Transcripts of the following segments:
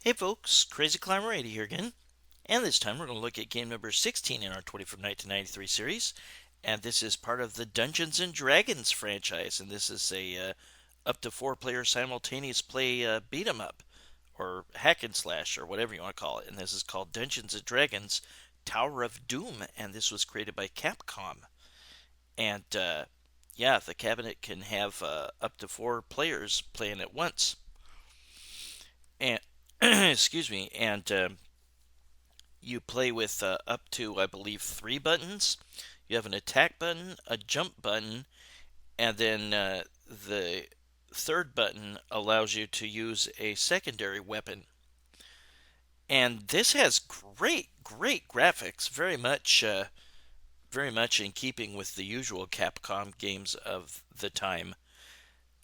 Hey folks, Crazy Climber 80 here again, and this time we're going to look at game number 16 in our 20 from 1993 series, and this is part of the Dungeons and Dragons franchise, and this is a up to 4 player simultaneous play beat 'em up, or hack and slash, or whatever you want to call it, and this is called Dungeons and Dragons Tower of Doom, and this was created by Capcom, and yeah, the cabinet can have up to 4 players playing at once, and excuse me, and you play with up to, I believe, 3 buttons. You have an attack button, a jump button, and then the third button allows you to use a secondary weapon. And this has great graphics, very much in keeping with the usual Capcom games of the time.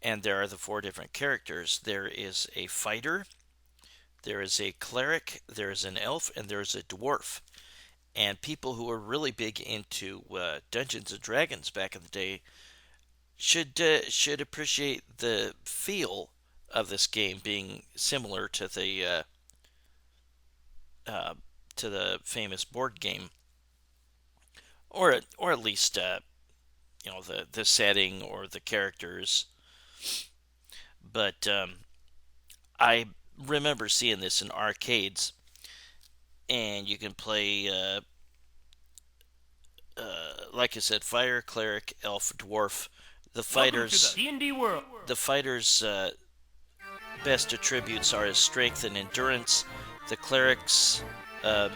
And there are the 4 different characters. There is a fighter, there is a cleric, there is an elf, and there is a dwarf. And people who were really big into Dungeons and Dragons back in the day should appreciate the feel of this game being similar to the famous board game, or at least the setting or the characters. But I remember seeing this in arcades, and you can play like I said, fire, cleric, elf, dwarf. The fighters, D&D world. the fighters' best attributes are his strength and endurance. The cleric's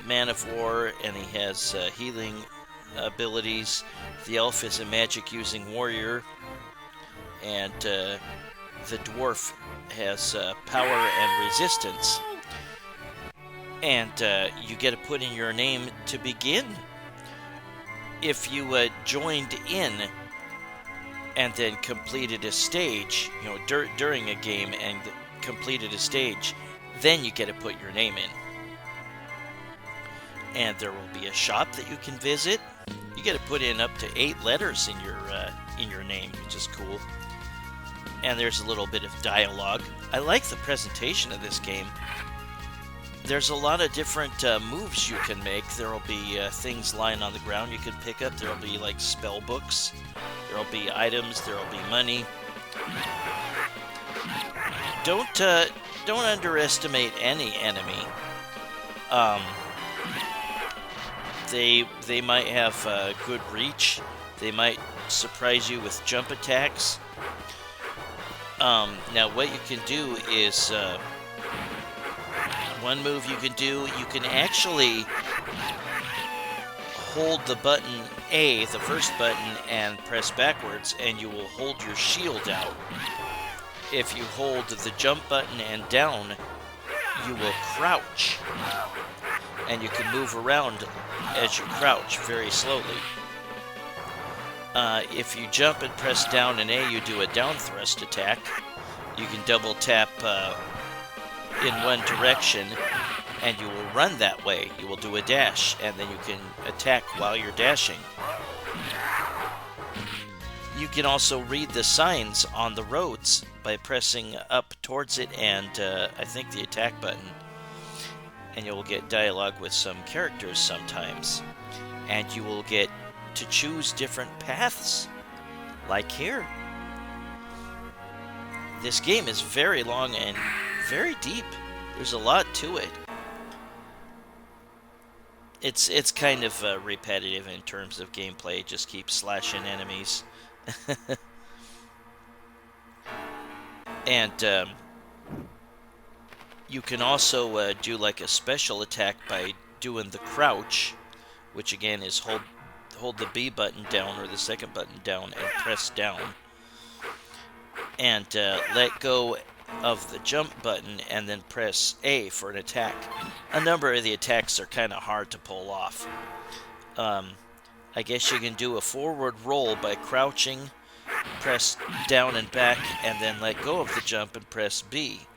man of war, and he has healing abilities. The elf is a magic-using warrior, and the dwarf has power and resistance. And you get to put in your name to begin. If you joined in and then completed a stage, during a game and completed a stage, then you get to put your name in. And there will be a shop that you can visit. You get to put in up to 8 letters in your name, which is cool. And there's a little bit of dialogue. I like the presentation of this game. There's a lot of different moves you can make. There will be things lying on the ground you can pick up. There will be like spell books. There will be items. There will be money. Don't underestimate any enemy. They might have good reach. They might surprise you with jump attacks. Now what you can do is one move you can do, you can actually hold the button A, the first button, and press backwards, and you will hold your shield out. If you hold the jump button and down, you will crouch, and you can move around as you crouch very slowly. If you jump and press down and A, you do a down thrust attack. You can double tap in one direction, and you will run that way. You will do a dash, and then you can attack while you're dashing. You can also read the signs on the roads by pressing up towards it and I think the attack button. And you will get dialogue with some characters sometimes. And you will get to choose different paths, like here. This game is very long and very deep. There's a lot to it. It's kind of repetitive in terms of gameplay. Just keep slashing enemies. And you can also do like a special attack by doing the crouch, which again is hold the B button down or the second button down and press down. And let go of the jump button and then press A for an attack. A number of the attacks are kind of hard to pull off. I guess you can do a forward roll by crouching, press down and back, and then let go of the jump and press B.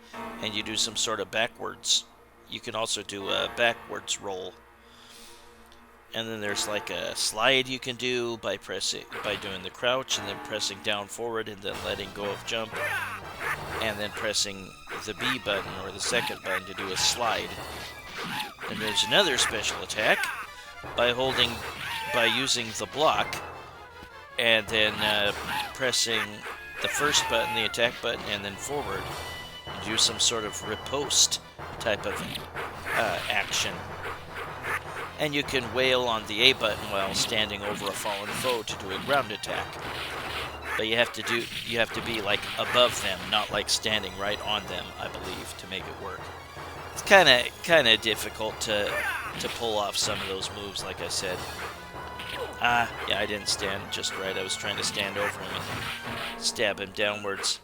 And you do some sort of backwards. You can also do a backwards roll. And then there's like a slide you can do by doing the crouch and then pressing down forward and then letting go of jump and then pressing the B button or the second button to do a slide. And there's another special attack by using the block and then pressing the first button, the attack button, and then forward. And do some sort of riposte type of action. And you can wail on the A button while standing over a fallen foe to do a ground attack. But you have to be like above them, not like standing right on them, I believe, to make it work. It's kind of difficult to pull off some of those moves, like I said. Yeah, I didn't stand just right. I was trying to stand over him and stab him downwards.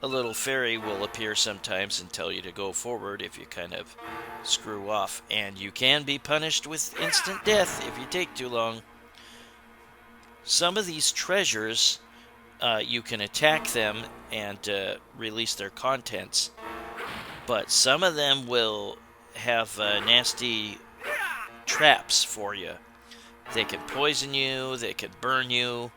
A little fairy will appear sometimes and tell you to go forward if you kind of screw off. And you can be punished with instant death if you take too long. Some of these treasures, you can attack them and release their contents. But some of them will have nasty traps for you. They can poison you, they can burn you.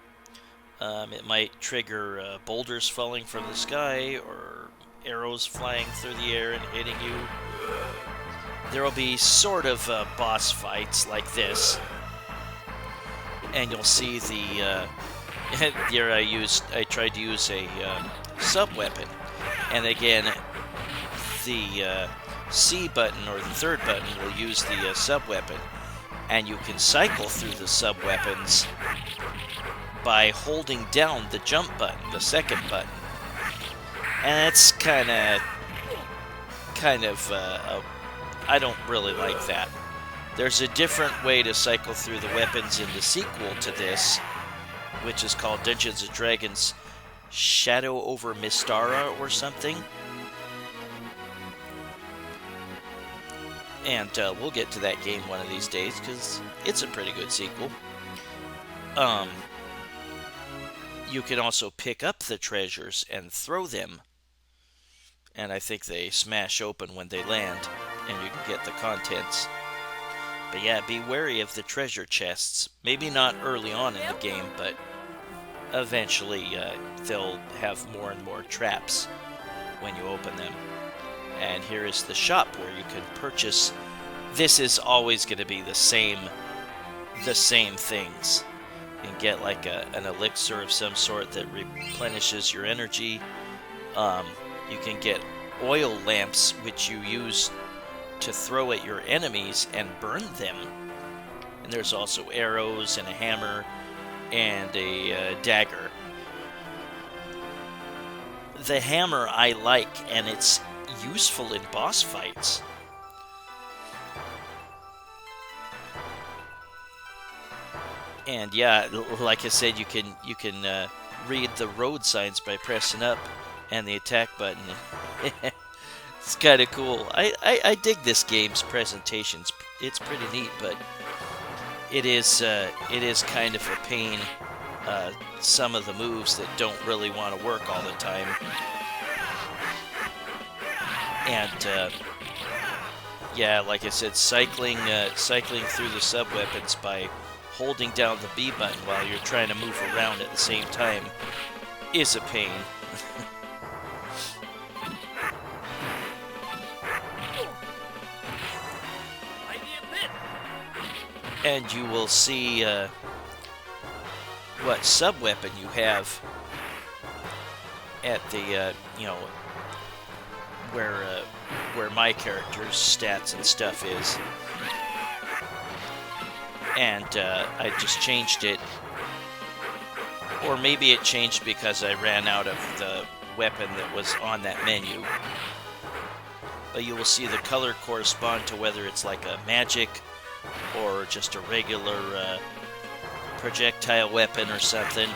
It might trigger boulders falling from the sky or arrows flying through the air and hitting you. There will be sort of boss fights like this. And you'll see the... here I tried to use a sub-weapon. And again, the C button or the third button will use the sub-weapon. And you can cycle through the sub-weapons by holding down the jump button, the second button. And it's kind of I don't really like that. There's a different way to cycle through the weapons in the sequel to this, which is called Dungeons & Dragons Shadow over Mystara or something. And we'll get to that game one of these days, because it's a pretty good sequel. You can also pick up the treasures and throw them. And I think they smash open when they land, and you can get the contents. But yeah, be wary of the treasure chests. Maybe not early on in the game, but eventually they'll have more and more traps when you open them. And here is the shop where you can purchase. This is always going to be the same things. You can get like an elixir of some sort that replenishes your energy. You can get oil lamps, which you use to throw at your enemies and burn them. And there's also arrows and a hammer and a dagger. The hammer I like, and it's useful in boss fights. And yeah, like I said, you can read the road signs by pressing up and the attack button. It's kind of cool. I dig this game's presentations. It's pretty neat, but it is kind of a pain. Some of the moves that don't really want to work all the time. And yeah, like I said, cycling through the sub-weapons by holding down the B button while you're trying to move around at the same time is a pain. And you will see what sub-weapon you have at the, where my character's stats and stuff is. And I just changed it. Or maybe it changed because I ran out of the weapon that was on that menu. But you will see the color correspond to whether it's like a magic or just a regular projectile weapon or something.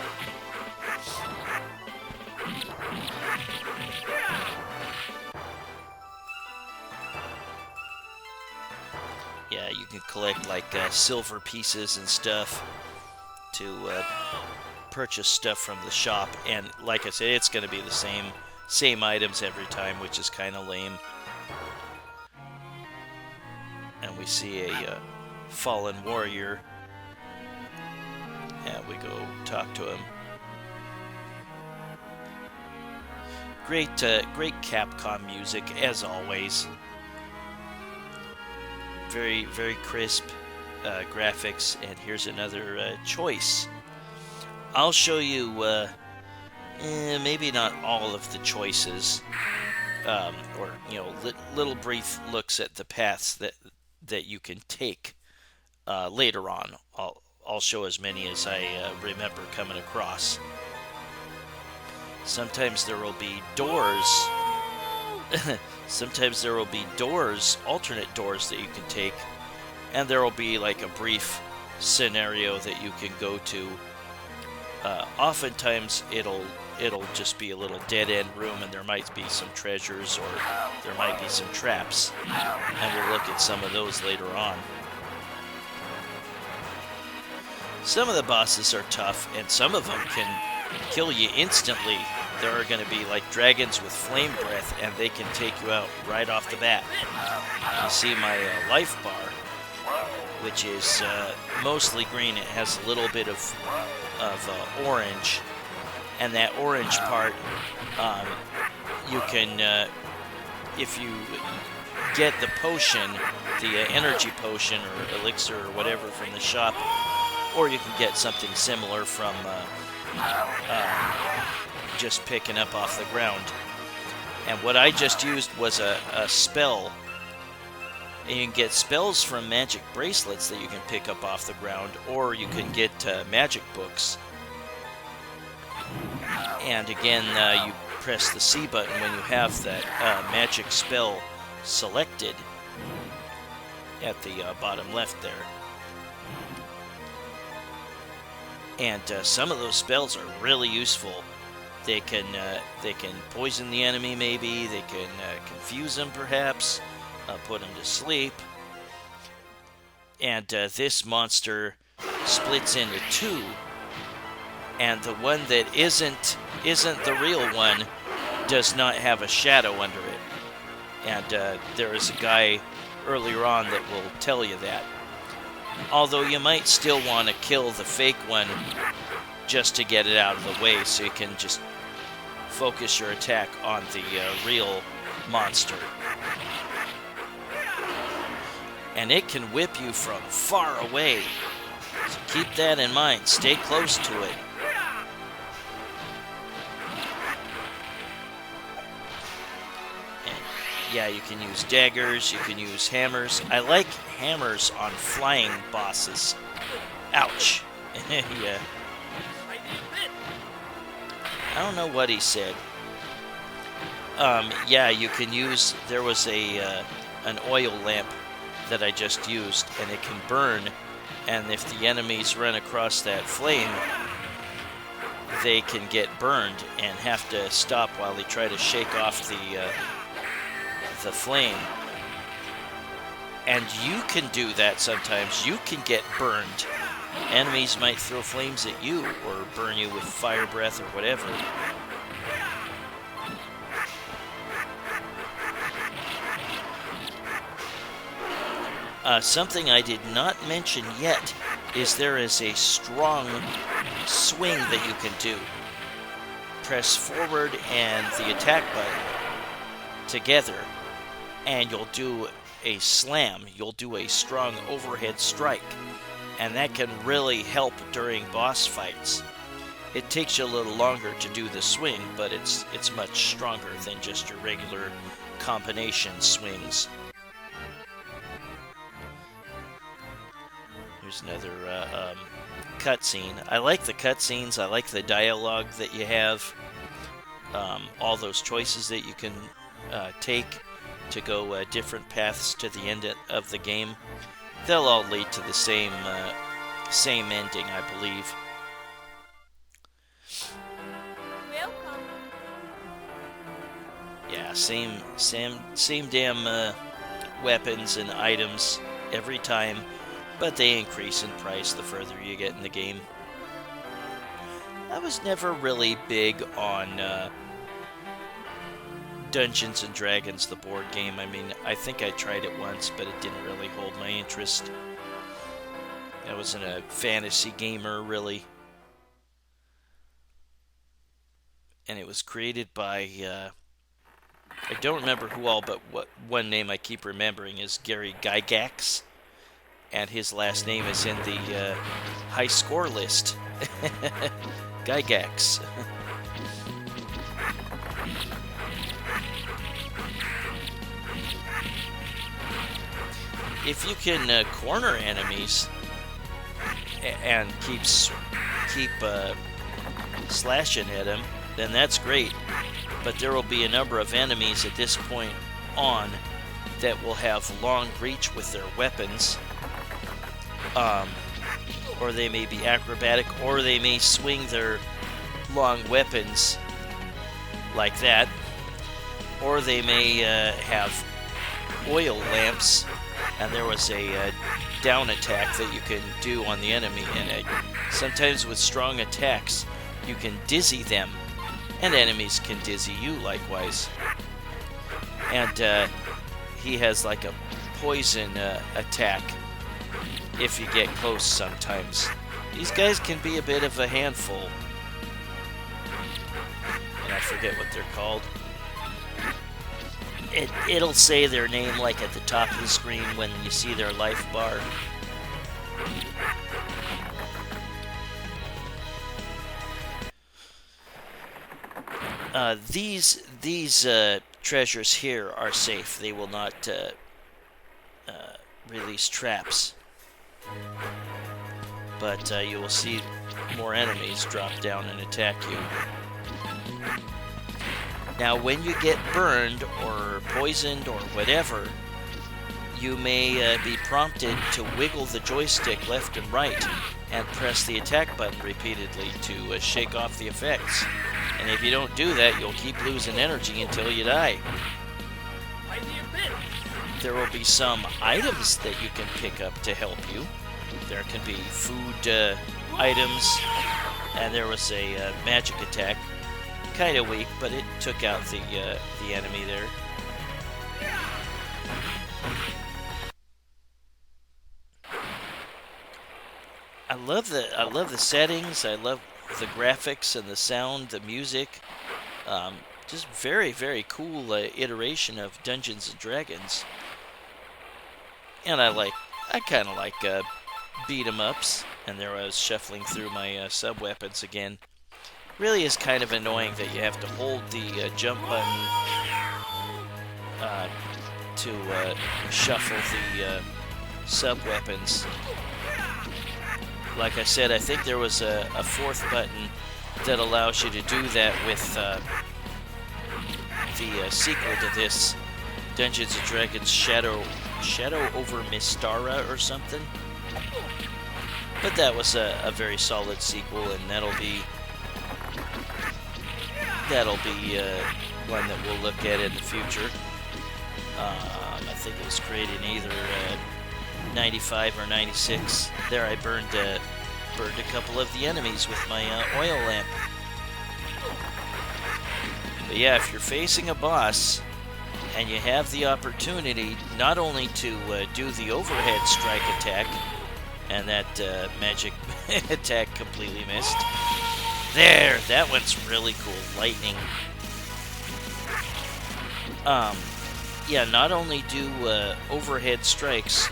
Yeah, you can collect like silver pieces and stuff to purchase stuff from the shop. And like I said, it's going to be the same items every time, which is kind of lame. And we see a fallen warrior. And we go talk to him. great Capcom music as always. Very, very crisp graphics. And here's another choice. I'll show you maybe not all of the choices, or little brief looks at the paths that you can take later on. I'll show as many as I remember coming across. Sometimes there will be doors. Sometimes there will be doors, alternate doors that you can take, and there will be like a brief scenario that you can go to. Oftentimes it'll just be a little dead-end room, and there might be some treasures, or there might be some traps, and we'll look at some of those later on. Some of the bosses are tough, and some of them can kill you instantly. There are going to be like dragons with flame breath, and they can take you out right off the bat. You see my life bar, which is mostly green. It has a little bit of orange, and that orange part, you can, if you get the potion, the energy potion or elixir or whatever from the shop, or you can get something similar from just picking up off the ground. And what I just used was a spell. And you can get spells from magic bracelets that you can pick up off the ground, or you can get magic books. And again, you press the C button when you have that magic spell selected at the bottom left there. And some of those spells are really useful. They can poison the enemy, maybe. They can confuse them, perhaps. Put them to sleep. And this monster splits into two. And the one that isn't the real one does not have a shadow under it. And there is a guy earlier on that will tell you that. Although you might still want to kill the fake one just to get it out of the way, so you can just focus your attack on the real monster. And it can whip you from far away, so keep that in mind. Stay close to it. And yeah, you can use daggers, you can use hammers. I like hammers on flying bosses. Ouch. Yeah. I don't know what he said. Yeah, you can use... There was an oil lamp that I just used, and it can burn. And if the enemies run across that flame, they can get burned and have to stop while they try to shake off the flame. And you can do that sometimes. You can get burned. Enemies might throw flames at you or burn you with fire breath or whatever. Something I did not mention yet is there is a strong swing that you can do. Press forward and the attack button together, and you'll do a slam. You'll do a strong overhead strike, and that can really help during boss fights. It takes you a little longer to do the swing, but it's much stronger than just your regular combination swings. Here's another cutscene. I like the cutscenes. I like the dialogue that you have. All those choices that you can take to go different paths to the end of the game. They'll all lead to the same ending, I believe. Welcome. Yeah, same damn weapons and items every time, but they increase in price the further you get in the game. I was never really big on Dungeons and Dragons, the board game. I mean, I think I tried it once, but it didn't really hold my interest. I wasn't a fantasy gamer, really. and it was created by I don't remember who all, but what one name I keep remembering is Gary Gygax, and his last name is in the high score list. Gygax. If you can corner enemies and keep slashing at them, then that's great. But there will be a number of enemies at this point on that will have long reach with their weapons, or they may be acrobatic, or they may swing their long weapons like that, or they may have oil lamps, and there was a down attack that you can do on the enemy, and sometimes with strong attacks you can dizzy them, and enemies can dizzy you likewise. And he has like a poison attack if you get close sometimes. These guys can be a bit of a handful. And I forget what they're called. It'll say their name like at the top of the screen when you see their life bar. These treasures here are safe. They will not release traps. But you will see more enemies drop down and attack you. Now, when you get burned or poisoned or whatever, you may be prompted to wiggle the joystick left and right and press the attack button repeatedly to shake off the effects. And if you don't do that, you'll keep losing energy until you die. There will be some items that you can pick up to help you. There can be food items, and there was a magic attack. Kind of weak, but it took out the enemy there. I love the settings. I love the graphics and the sound, the music. Just very, very cool iteration of Dungeons and Dragons. And I kind of like beat 'em ups. And there I was shuffling through my sub weapons again. Really is kind of annoying that you have to hold the jump button to shuffle the sub weapons. Like I said, I think there was a fourth button that allows you to do that with the sequel to this, Dungeons & Dragons Shadow Over Mystara or something. But that was a very solid sequel, and that'll be one that we'll look at in the future. I think it was created in either 95 or 96. There I burned a couple of the enemies with my oil lamp. But yeah, if you're facing a boss and you have the opportunity not only to do the overhead strike attack, and that magic attack completely missed. There, that one's really cool. Lightning. Yeah, not only do overhead strikes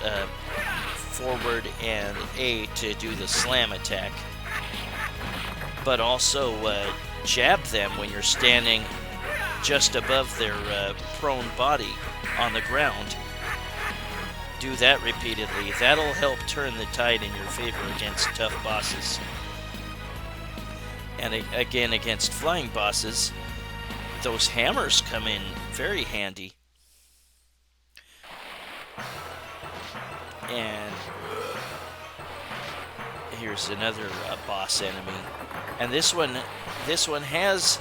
forward and A to do the slam attack, but also jab them when you're standing just above their prone body on the ground. Do that repeatedly. That'll help turn the tide in your favor against tough bosses. And again, against flying bosses, those hammers come in very handy. And here's another boss enemy. And this one has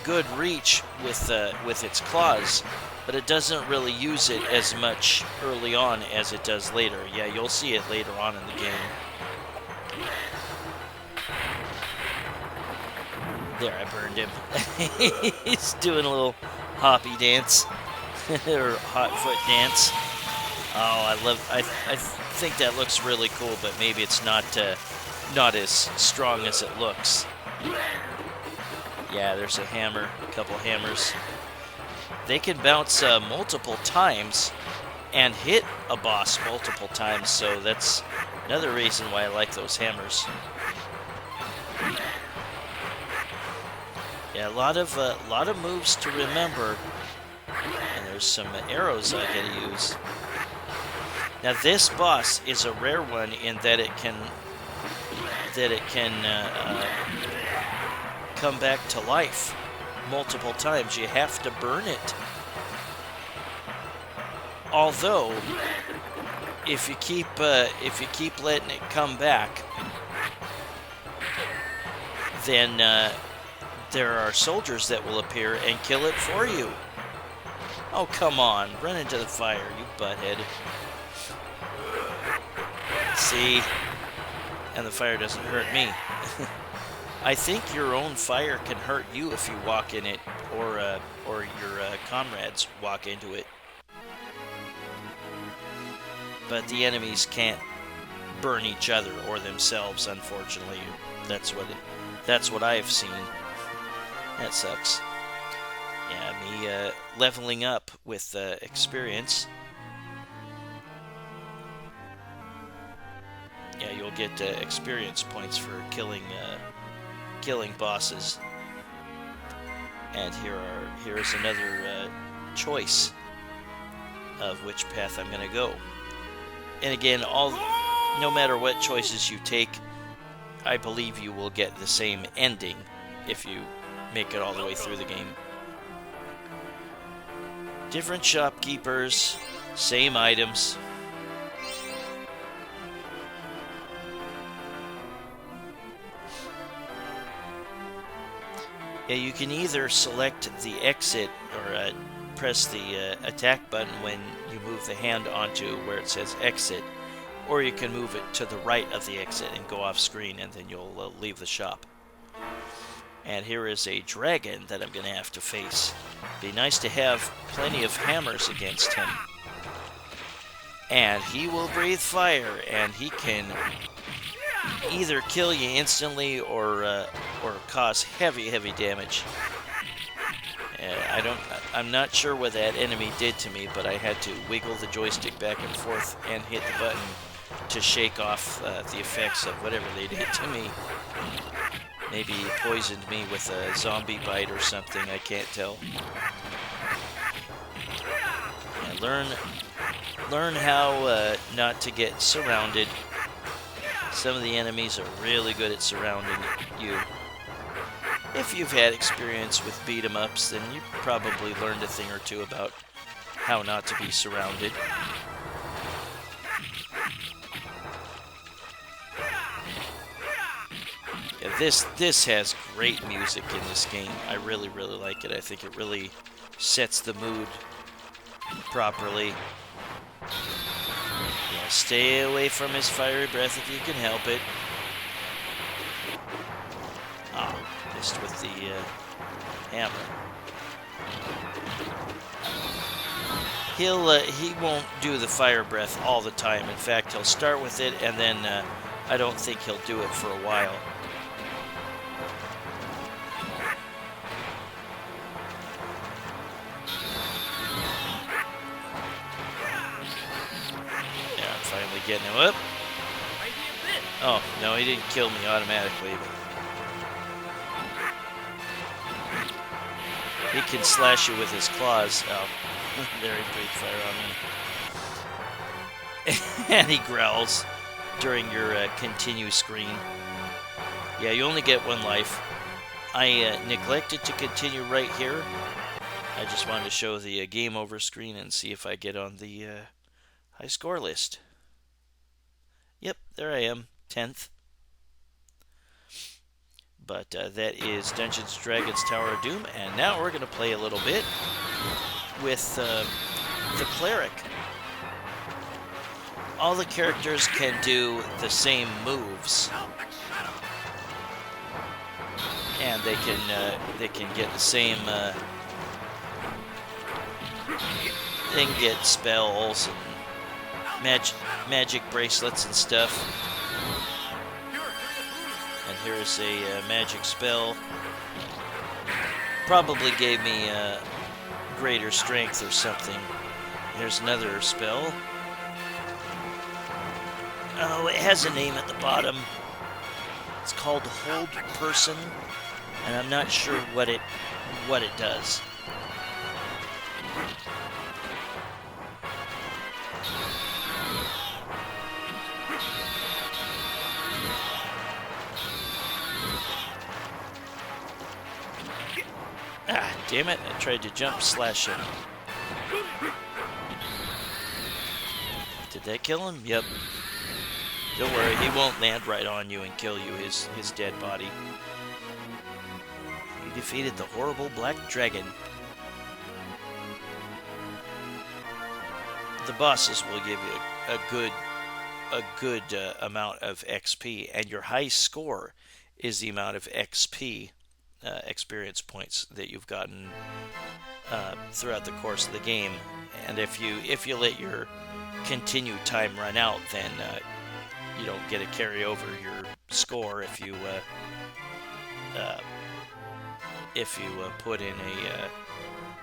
good reach with its claws, but it doesn't really use it as much early on as it does later. Yeah, you'll see it later on in the game. There, I burned him. He's doing a little hoppy dance or hot foot dance. Oh, I think that looks really cool, but maybe it's not as strong as it looks. Yeah, there's a hammer, a couple hammers. They can bounce multiple times and hit a boss multiple times, so that's another reason why I like those hammers. Yeah, a lot of moves to remember, and there's some arrows I gotta use. Now this boss is a rare one in that it can come back to life multiple times. You have to burn it. Although, if you keep letting it come back, then there are soldiers that will appear and kill it for you. Oh, come on. Run into the fire, you butthead. See? And the fire doesn't hurt me. I think your own fire can hurt you if you walk in it, or your comrades walk into it. But the enemies can't burn each other or themselves, unfortunately. That's what I've seen. That sucks. Yeah, me leveling up with experience. Yeah, you'll get experience points for killing bosses. And here is another choice of which path I'm gonna go. And again, no matter what choices you take, I believe you will get the same ending if you make it all the way through the game. Different shopkeepers, same items. Yeah, you can either select the exit or press the attack button when you move the hand onto where it says exit, or you can move it to the right of the exit and go off screen, and then you'll leave the shop. And here is a dragon that I'm going to have to face. Be nice to have plenty of hammers against him. And he will breathe fire, and he can either kill you instantly or cause heavy damage. I'm not sure what that enemy did to me, but I had to wiggle the joystick back and forth and hit the button to shake off the effects of whatever they did to me. Maybe he poisoned me with a zombie bite or something, I can't tell. Yeah, learn how not to get surrounded. Some of the enemies are really good at surrounding you. If you've had experience with beat-em-ups, then you probably learned a thing or two about how not to be surrounded. Yeah, this has great music in this game. I really like it. I think it really sets the mood properly. Yeah, stay away from his fiery breath if you can help it. Ah, missed with the hammer. He won't do the fire breath all the time. In fact, he'll start with it, and then I don't think he'll do it for a while. Yeah, I'm finally getting him up. Oh, no, he didn't kill me automatically. He can slash you with his claws. Oh, there he breathed fire on me. And he growls during your continue screen. Yeah, you only get one life. I neglected to continue right here. I just wanted to show the game over screen and see if I get on the high score list. Yep, there I am, 10th. But that is Dungeons & Dragons Tower of Doom, and now we're going to play a little bit with the Cleric. All the characters can do the same moves, and they can get the same. They can get spells and magic bracelets and stuff. And here's a magic spell. Probably gave me greater strength or something. Here's another spell. Oh, it has a name at the bottom. It's called Hold Person, and I'm not sure what it does. Ah, damn it, I tried to jump slash him. Did that kill him? Yep. Don't worry, he won't land right on you and kill you, his dead body. You defeated the horrible black dragon. The bosses will give you a good amount of XP, and your high score is the amount of XP, experience points, that you've gotten throughout the course of the game. And if you let your continued time run out, then you don't get to carry over your score if you put in a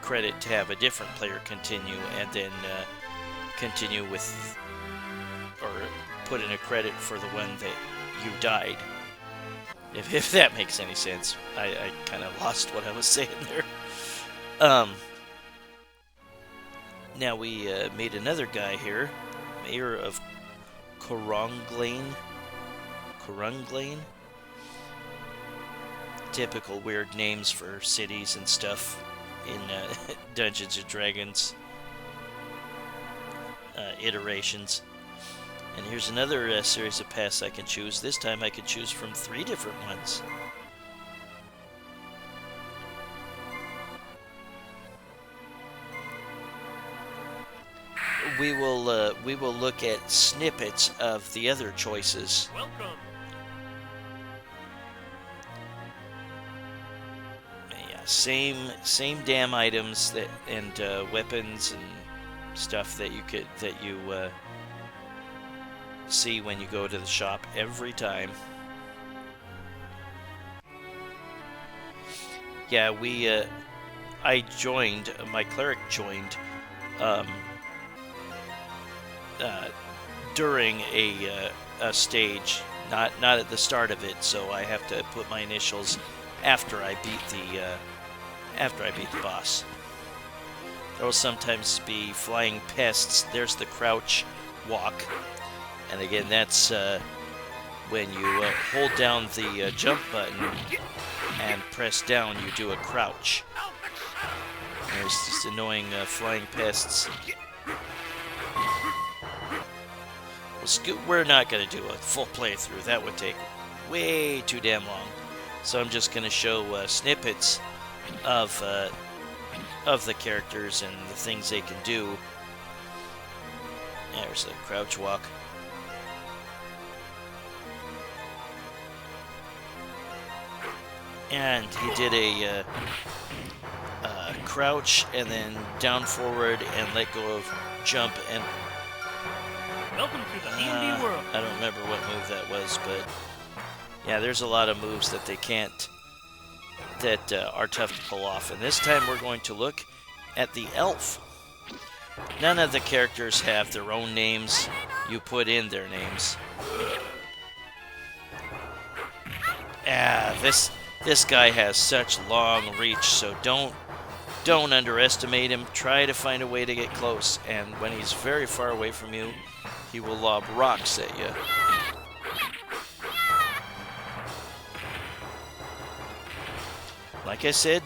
credit to have a different player continue, and then continue with, or put in a credit for the one that you died. If that makes any sense. I kind of lost what I was saying there. Now we made another guy here, Mayor of Korunglain. Typical weird names for cities and stuff in Dungeons and Dragons iterations. And here's another series of paths I can choose. This time I can choose from 3 different ones. We will look at snippets of the other choices. Welcome. Yeah, same damn items that and weapons and stuff that you see when you go to the shop every time. Yeah, my cleric joined during a stage, not at the start of it, so I have to put my initials after I beat the boss. There will sometimes be flying pests. There's the crouch walk. And again, that's when you hold down the jump button and press down, you do a crouch. There's these annoying flying pests. We're not going to do a full playthrough. That would take way too damn long. So I'm just going to show snippets of the characters and the things they can do. There's a crouch walk. And he did a crouch and then down forward and let go of jump and... Welcome to the D&D world. I don't remember what move that was, but yeah, there's a lot of moves that they can't, that are tough to pull off. And this time we're going to look at the elf. None of the characters have their own names. You put in their names. This guy has such long reach, so don't underestimate him. Try to find a way to get close, and when he's very far away from you, he will lob rocks at you. Like I said,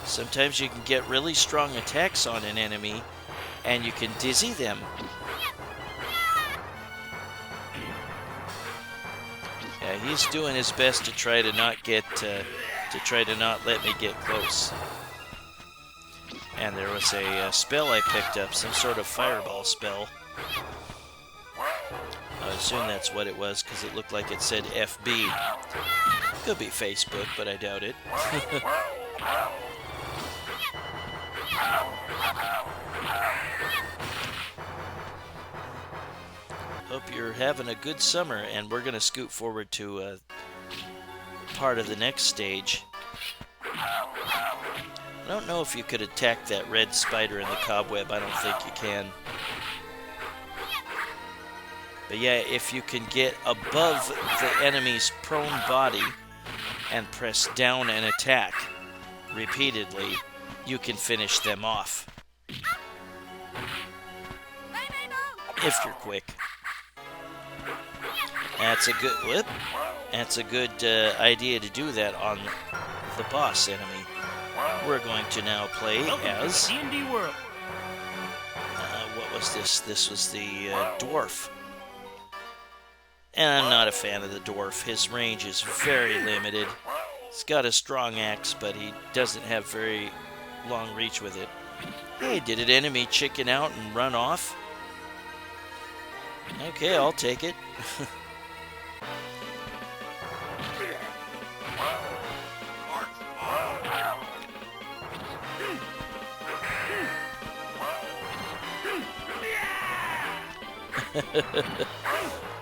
sometimes you can get really strong attacks on an enemy, and you can dizzy them. Yeah, he's doing his best to try to not let me get close. And there was a spell I picked up, some sort of fireball spell. I assume that's what it was, because it looked like it said FB. Could be Facebook, but I doubt it. Hope you're having a good summer, and we're going to scoot forward to part of the next stage. don't know if you could attack that red spider in the cobweb. I don't think you can. But yeah, if you can get above the enemy's prone body and press down and attack repeatedly, you can finish them off. If you're quick. That's a good whip. That's a good idea to do that on the boss enemy. We're going to now play as D&D World. what was this? This was the Dwarf. And I'm not a fan of the Dwarf. His range is very limited. He's got a strong axe, but he doesn't have very long reach with it. Hey, did an enemy chicken out and run off? Okay, I'll take it.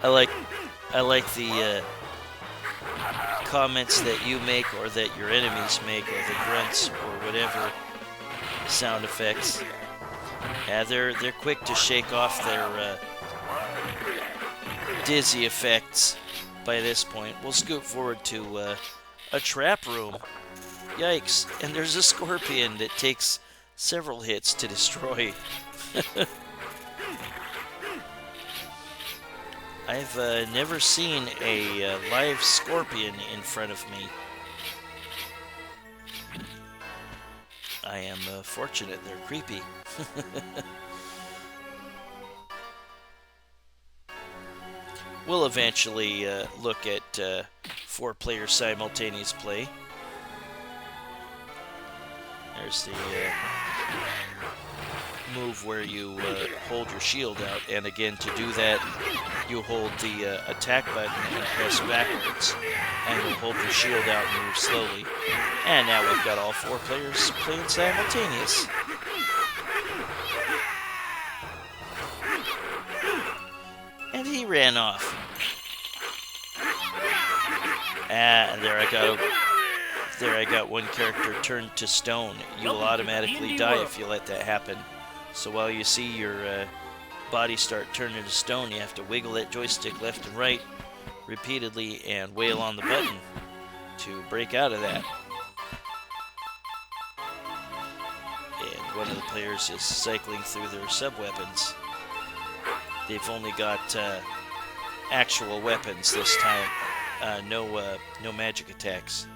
I like the comments that you make or that your enemies make, or the grunts or whatever sound effects. Yeah, they're quick to shake off their dizzy effects by this point. We'll scoot forward to a trap room. Yikes. And there's a scorpion that takes several hits to destroy. I've never seen a live scorpion in front of me. I am fortunate they're creepy. We'll eventually look at 4-player simultaneous play. There's the move where you hold your shield out, and again, to do that, you hold the attack button and press backwards, and you'll hold your shield out and move slowly. And now we've got all 4 players playing simultaneous. And he ran off. And there I got one character turned to stone. You will automatically die if you let that happen. So while you see your body start turning to stone, you have to wiggle that joystick left and right repeatedly and wail on the button to break out of that. And one of the players is cycling through their sub-weapons. They've only got actual weapons this time. No magic attacks.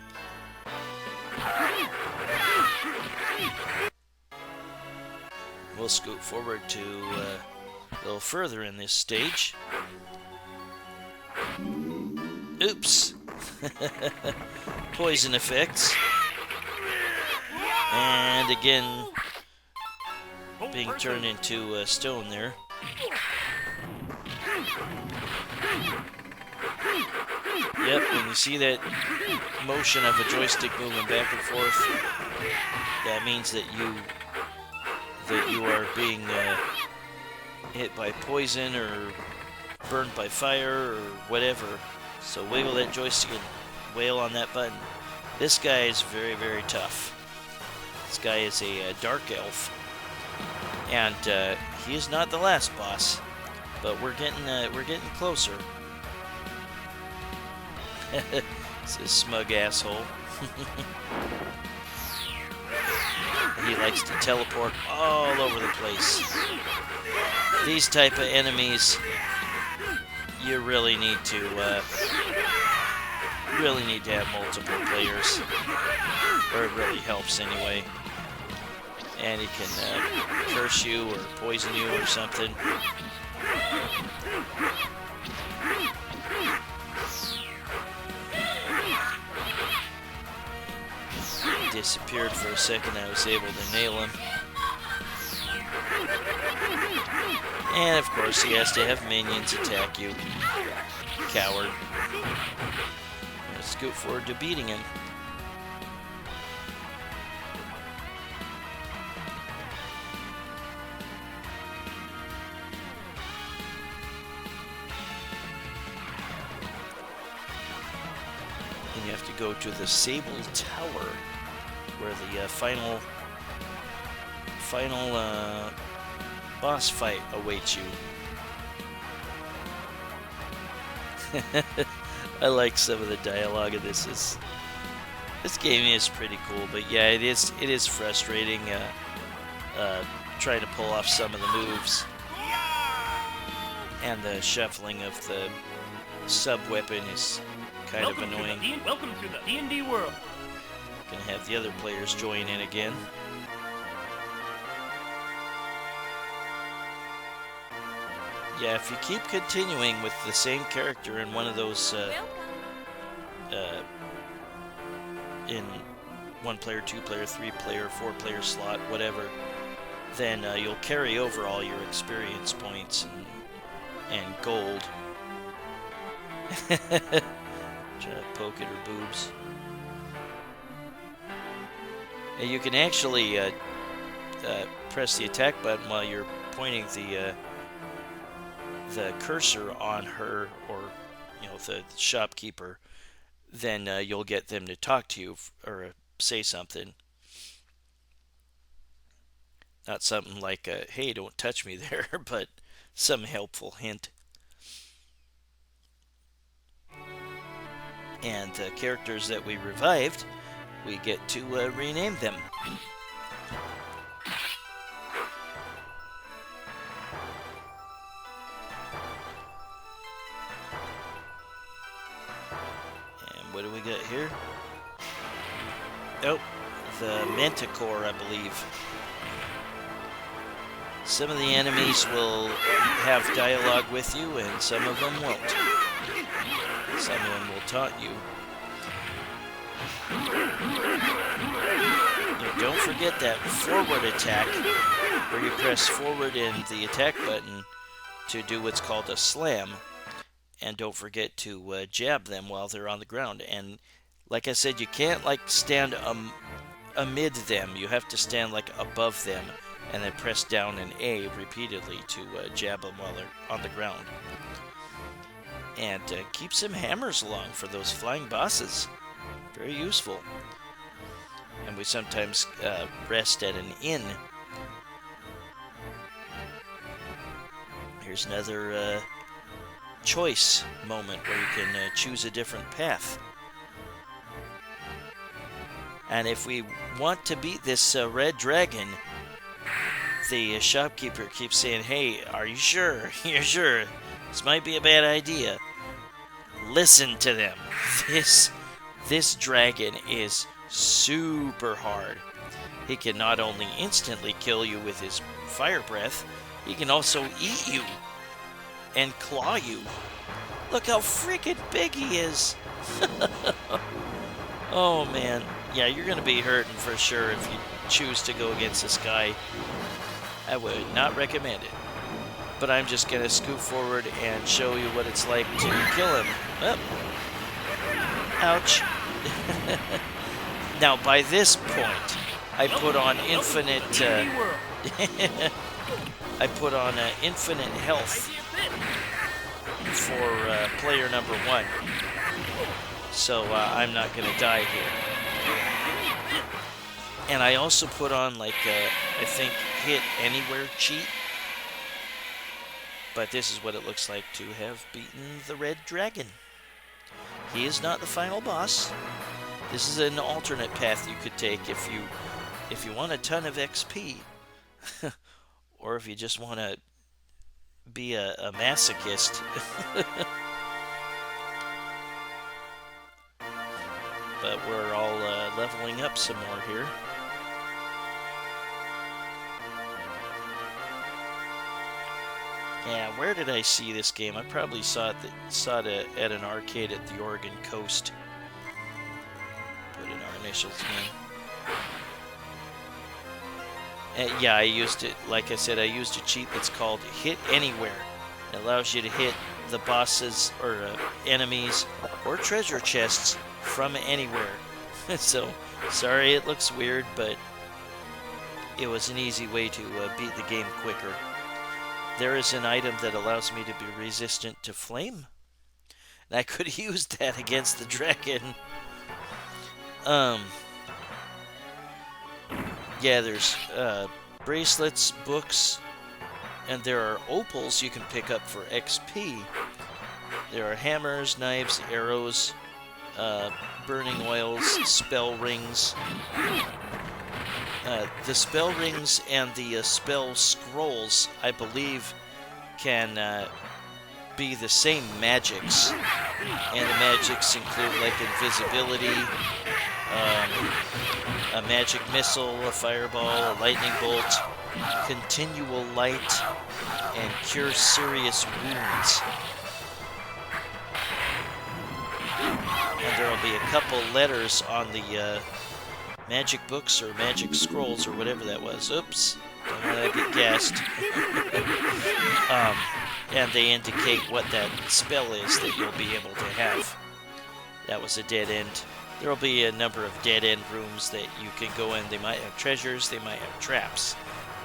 We'll scoot forward to a little further in this stage. Oops. Poison effects. And again, being turned into stone there. Yep, when you see that motion of a joystick moving back and forth, that means that you are being hit by poison or burned by fire or whatever. So wiggle that joystick and wail on that button. This guy is very, very tough. This guy is a dark elf, and he is not the last boss, but we're getting closer. It's a smug asshole. He likes to teleport all over the place. These type of enemies, you really need to have multiple players, or it really helps anyway. And he can curse you or poison you or something. Disappeared for a second. I was able to nail him. And of course he has to have minions attack you. Coward. Let's scoot forward to beating him. And you have to go to the Sable Tower, where the final final boss fight awaits you. I like some of the dialogue of this. This game is pretty cool, but yeah, it is frustrating trying to pull off some of the moves, and the shuffling of the sub weapon is kind of annoying. Welcome to the D&D world. Gonna have the other players join in again. Yeah, if you keep continuing with the same character in one of those in 1-player, 2-player, 3-player, 4-player slot, whatever, then you'll carry over all your experience points and gold. Try to poke at her boobs. And you can actually press the attack button while you're pointing the cursor on her, or the shopkeeper. Then you'll get them to talk to you or say something. Not something like, hey, don't touch me there, but some helpful hint. And the characters that we revived, we get to rename them. And what do we got here? Oh, the Manticore, I believe. Some of the enemies will have dialogue with you, and some of them won't. Some of them will taunt you. Now, don't forget that forward attack, where you press forward in the attack button to do what's called a slam. And don't forget to jab them while they're on the ground. And like I said, you can't stand amid them. You have to stand above them, and then press down an A repeatedly to jab them while they're on the ground. And keep some hammers along for those flying bosses. Very useful. And we sometimes rest at an inn. Here's another choice moment where you can choose a different path. And if we want to beat this red dragon, the shopkeeper keeps saying, hey, are you sure? You're sure? This might be a bad idea. Listen to them. This dragon is super hard. He can not only instantly kill you with his fire breath, he can also eat you and claw you. Look how freaking big he is. Oh man. Yeah, you're going to be hurting for sure if you choose to go against this guy. I would not recommend it. But I'm just going to scoot forward and show you what it's like to kill him. Oh. Ouch. Now, by this point, I put on infinite... I put on infinite health for player number 1. So I'm not going to die here. And I also put on, I think, hit anywhere cheat. But this is what it looks like to have beaten the red dragon. He is not the final boss. This is an alternate path you could take if you want a ton of XP. Or if you just want to be a masochist. But we're all leveling up some more here. Yeah, where did I see this game? I probably saw it at an arcade at the Oregon Coast. Put in our initials again. Yeah, I used it. Like I said, I used a cheat that's called Hit Anywhere. It allows you to hit the bosses or enemies or treasure chests from anywhere. So, sorry it looks weird, but it was an easy way to beat the game quicker. There is an item that allows me to be resistant to flame. And I could use that against the dragon. Yeah, there's bracelets, books, and there are opals you can pick up for XP. There are hammers, knives, arrows, burning oils, spell rings. The spell rings and the spell scrolls, I believe, can be the same magics. And the magics include like invisibility, a magic missile, a fireball, a lightning bolt, continual light, and cure serious wounds. And there will be a couple letters on the magic books or magic scrolls or whatever that was. Oops, don't want to get gassed. And they indicate what that spell is that you'll be able to have. That was a dead end. There will be a number of dead end rooms that you can go in. They might have treasures, they might have traps,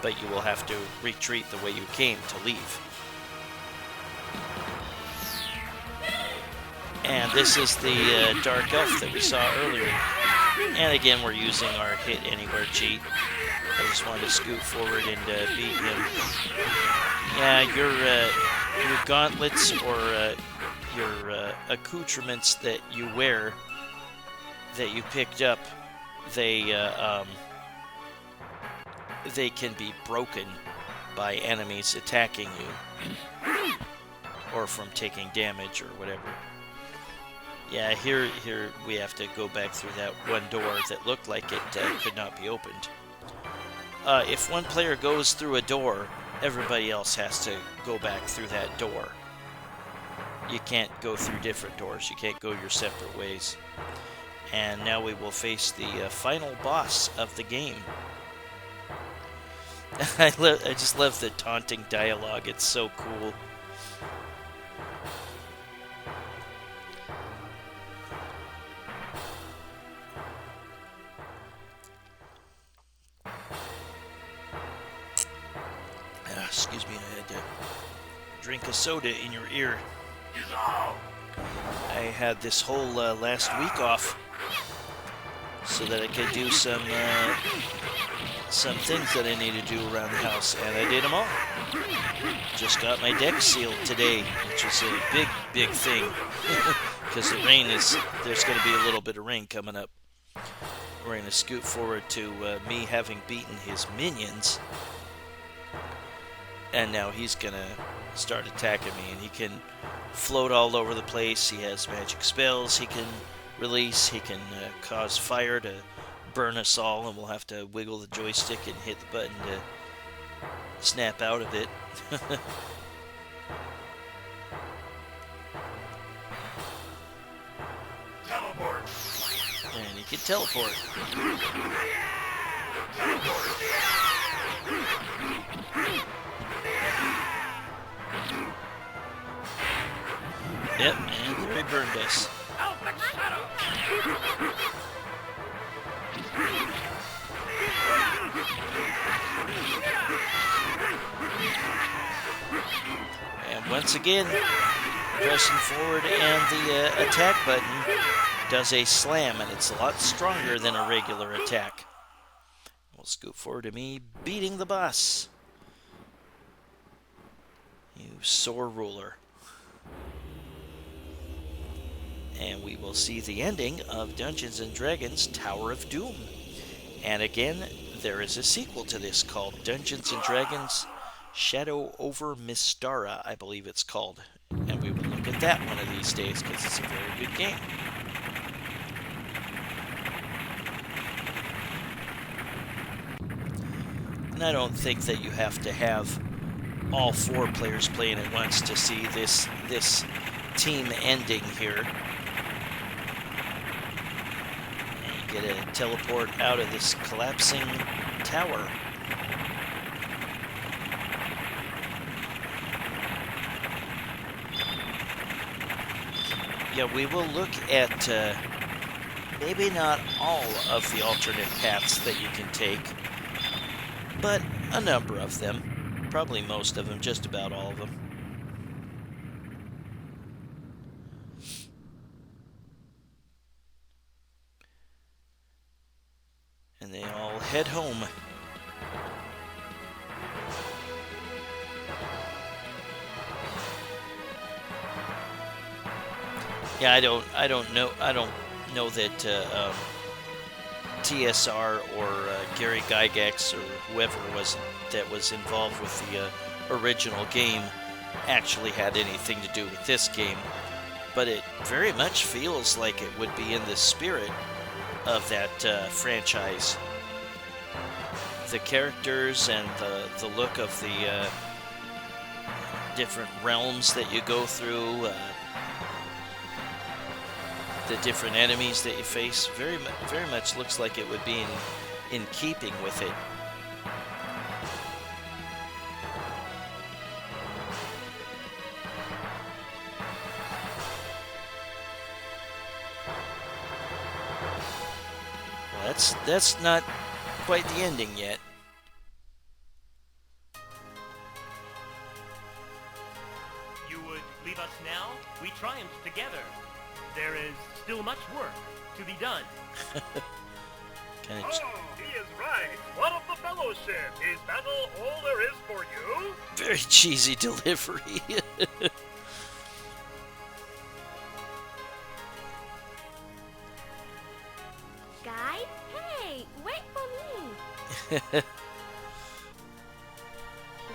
but you will have to retreat the way you came to leave. And this is the Dark Elf that we saw earlier. And again, we're using our Hit Anywhere cheat. I just wanted to scoot forward and beat him. Yeah, your gauntlets or your accoutrements that you wear, that you picked up, they can be broken by enemies attacking you, or from taking damage or whatever. Yeah, here we have to go back through that one door that looked like it could not be opened. If one player goes through a door, everybody else has to go back through that door. You can't go through different doors. You can't go your separate ways. And now we will face the final boss of the game. I just love the taunting dialogue. It's so cool. Excuse me, I had to drink a soda in your ear. I had this whole last week off so that I could do some things that I need to do around the house, and I did them all. Just got my deck sealed today, which is a big thing, because the rain there's going to be a little bit of rain coming up. We're going to scoot forward to me having beaten his minions, and now he's going to start attacking me, and he can float all over the place. He has magic spells he can release. He can cause fire to burn us all, and we'll have to wiggle the joystick and hit the button to snap out of it. Teleport. And he can teleport. Yep, and there he burned us. And once again, pressing forward and the attack button does a slam, and it's a lot stronger than a regular attack. We'll scoot forward to me beating the boss. You sore ruler. And we will see the ending of Dungeons & Dragons Tower of Doom. And again, there is a sequel to this called Dungeons & Dragons Shadow Over Mystara, I believe it's called. And we will look at that one of these days, because it's a very good game. And I don't think that you have to have all 4 players playing at once to see this team ending here. And you get a teleport out of this collapsing tower. Yeah, we will look at maybe not all of the alternate paths that you can take, but a number of them. Probably most of them, just about all of them. And they all head home. Yeah, I don't know that TSR or Gary Gygax or whoever was involved with the original game actually had anything to do with this game, but it very much feels like it would be in the spirit of that franchise. The characters and the look of the different realms that you go through, the different enemies that you face, very much looks like it would be in keeping with it. Well, that's not quite the ending yet. You would leave us now? We triumphed together. There is still much work to be done. Kind of Oh, he is right. What of the fellowship? Is battle all there is for you? very cheesy delivery. Guys, hey, wait for me.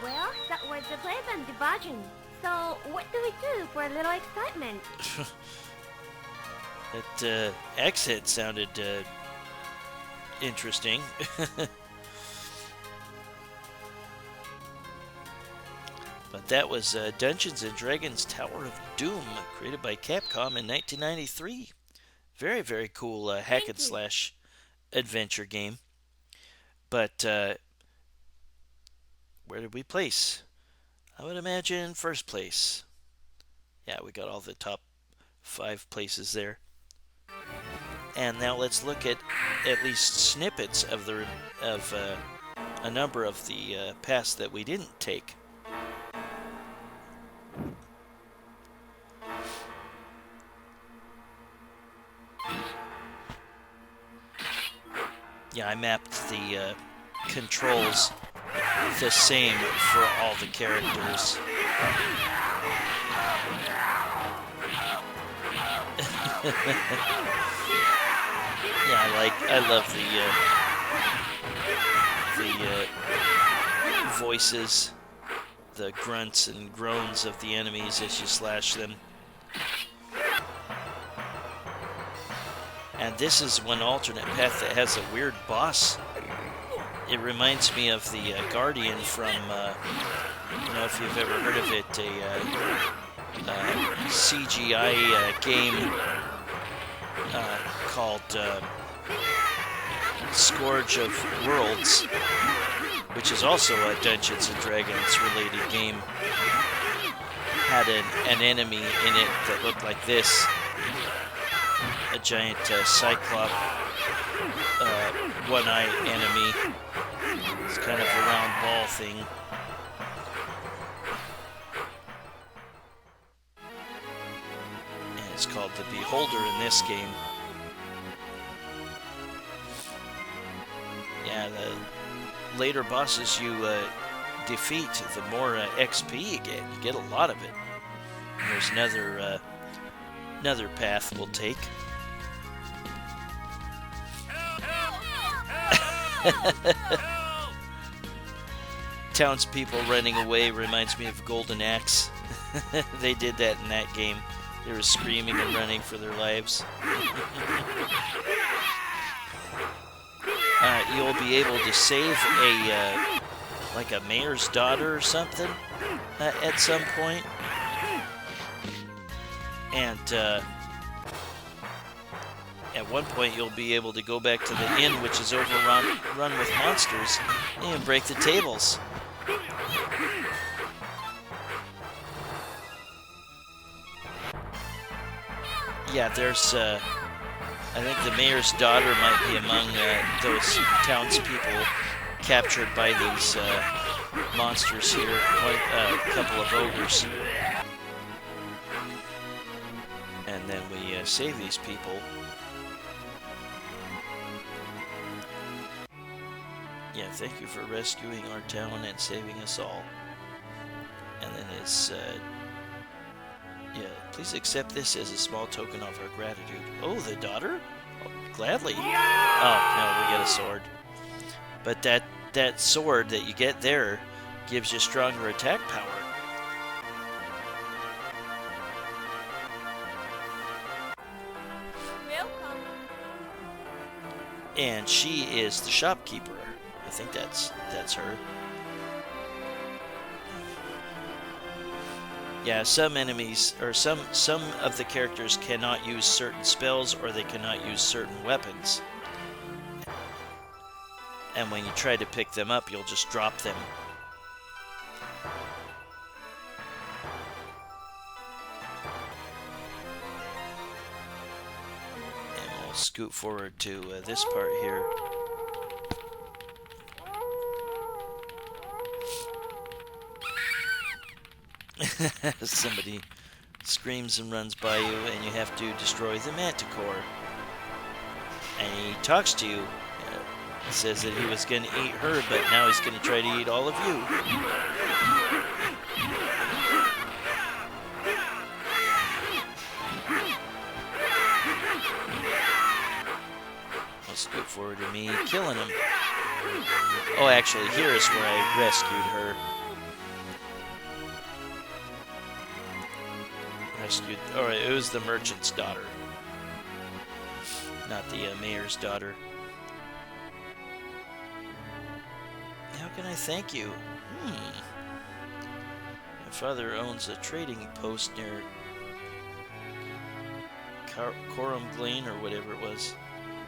Well, that was the pleasant diversion. So, what do we do for a little excitement? That accent sounded interesting. But that was Dungeons & Dragons Tower of Doom, created by Capcom in 1993. Very, very cool hack and slash adventure game. But where did we place? I would imagine first place. Yeah, we got all the top 5 places there. And now let's look at least snippets of a number of the paths that we didn't take. Yeah, I mapped the controls the same for all the characters. Yeah, I love the voices, the grunts and groans of the enemies as you slash them. And this is one alternate path that has a weird boss. It reminds me of the Guardian from, if you've ever heard of it, a CGI game called Scourge of Worlds, which is also a Dungeons & Dragons related game. Had an enemy in it that looked like this. A giant cyclop, one-eye enemy. It's kind of a round ball thing. And it's called the Beholder in this game. Yeah, the later bosses you defeat, the more XP you get. You get a lot of it. And there's another path we'll take. Townspeople running away reminds me of Golden Axe. They did that in that game. They were screaming and running for their lives. You'll be able to save like a mayor's daughter or something at some point. And at one point you'll be able to go back to the inn, which is overrun with monsters, and break the tables. Yeah, there's I think the mayor's daughter might be among those townspeople captured by these monsters here, a couple of ogres. And then we save these people. Yeah, thank you for rescuing our town and saving us all. And then his Yeah, please accept this as a small token of our gratitude. Oh, the daughter? Oh, gladly. Oh, no, we get a sword. But that sword that you get there gives you stronger attack power. Welcome. And she is the shopkeeper. I think that's her. Yeah, some enemies, or some of the characters cannot use certain spells, or they cannot use certain weapons. And when you try to pick them up, you'll just drop them. And we'll scoot forward to this part here. Somebody screams and runs by you, and you have to destroy the manticore. And he talks to you. Says that he was going to eat her, but now he's going to try to eat all of you. Let's go forward to me killing him. Oh, actually, here is where I rescued her. Alright, it was the merchant's daughter. Not the mayor's daughter. How can I thank you? My father owns a trading post near Coram Glen, or whatever it was.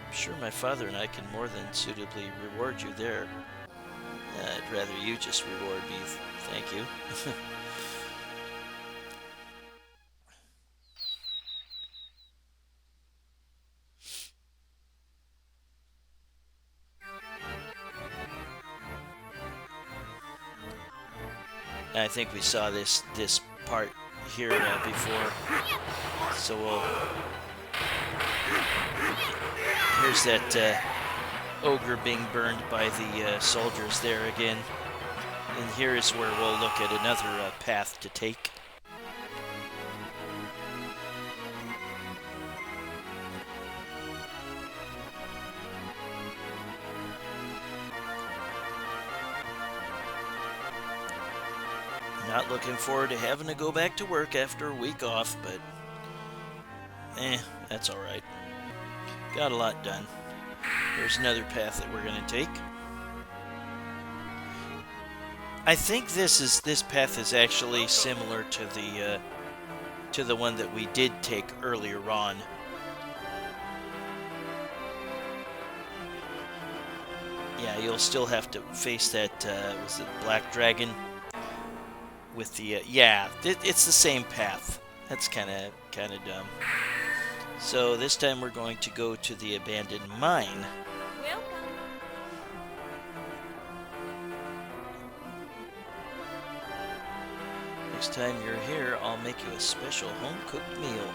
I'm sure my father and I can more than suitably reward you there. I'd rather you just reward me. Thank you. I think we saw this part here before, so here's that ogre being burned by the soldiers there again, and here is where we'll look at another path to take. Not looking forward to having to go back to work after a week off, but that's alright. Got a lot done. There's another path that we're going to take. I think this path is actually similar to the one that we did take earlier on. Yeah, you'll still have to face that was it Black Dragon? With the it's the same path. That's kind of dumb. So this time we're going to go to the abandoned mine. Welcome. Next time you're here, I'll make you a special home-cooked meal.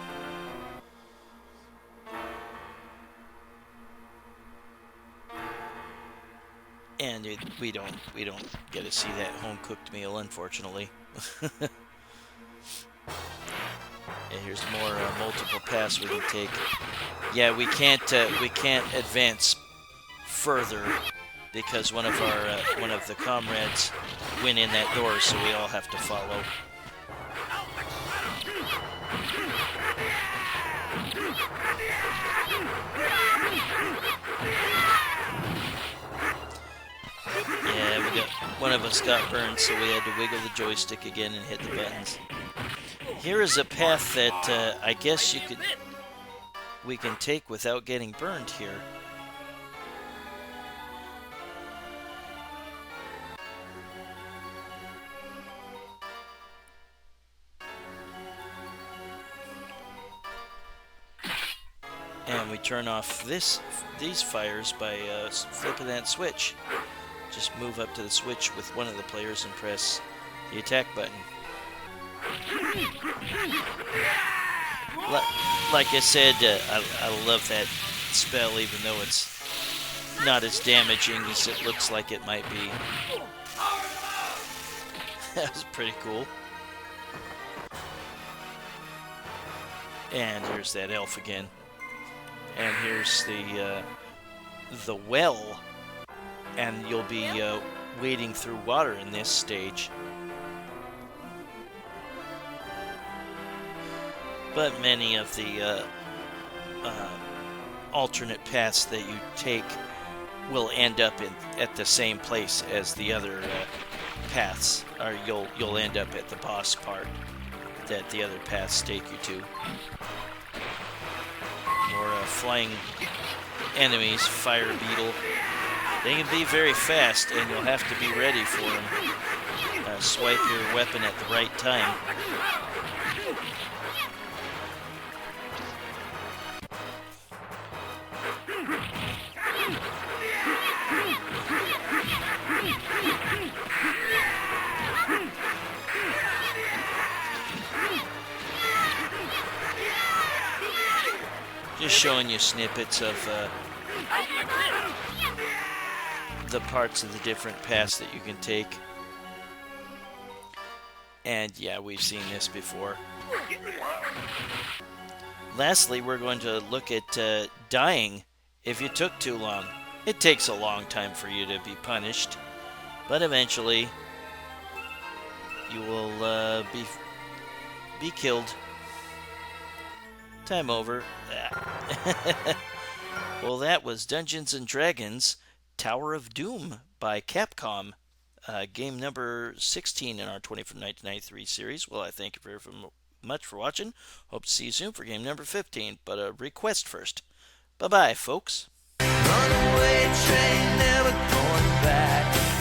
And we don't get to see that home-cooked meal, unfortunately. And here's more multiple paths we can take. Yeah, we can't advance further because one of the comrades went in that door, so we all have to follow. Yeah, one of us got burned, so we had to wiggle the joystick again and hit the buttons. Here is a path that I guess we can take without getting burned here. And we turn off these fires by flipping that switch. Just move up to the switch with one of the players and press the attack button. Like I said, I love that spell, even though it's not as damaging as it looks like it might be. That was pretty cool. And here's that elf again. And here's the well. And you'll be wading through water in this stage. But many of the alternate paths that you take will end up at the same place as the other paths, or you'll end up at the boss part that the other paths take you to. More flying enemies, fire beetle. They can be very fast, and you'll have to be ready for them. Swipe your weapon at the right time. Just showing you snippets of the parts of the different paths that you can take. And yeah, we've seen this before. Lastly, we're going to look at dying if you took too long. It takes a long time for you to be punished, but eventually you will be killed. Time over. Well, that was Dungeons & Dragons Tower of Doom by Capcom. Game number 16 in our 20 from 1993 series. Well, I thank you very much for watching. Hope to see you soon for game number 15. But a request first. Bye-bye, folks. Runaway train, never going back.